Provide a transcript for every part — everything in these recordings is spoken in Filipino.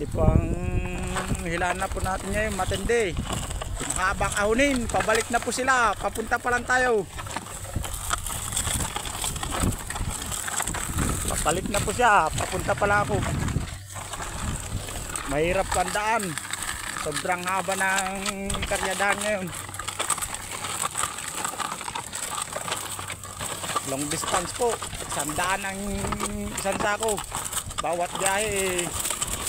Matindi po ang hilaan na po natin ngayon, matindi. Mahabang ahunin, pabalik na po sila, papunta pa lang tayo. Papalik na po siya, papunta pa lang ako. Mahirap pandaan, sobrang haba ng karyadahan ngayon. Long distance po, 100 ang isang sako. Bawat biyahe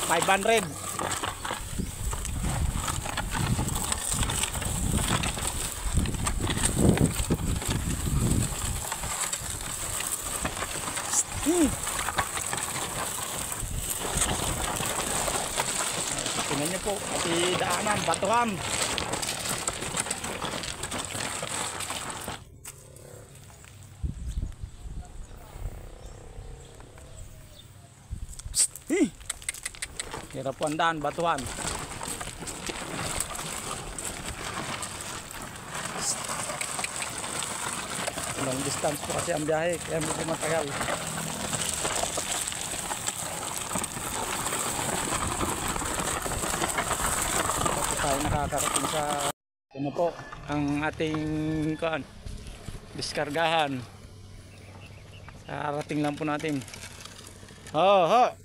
500. Tingnan niyo po, pati daanan, batuhan. Hirap po ang daan, batuhan. Long distance po kasi ang biyahe, kaya medyo matagal. Tapos tayo nakakarating sa ano po, ang ating diskargahan. Karating lang po natin. Ho!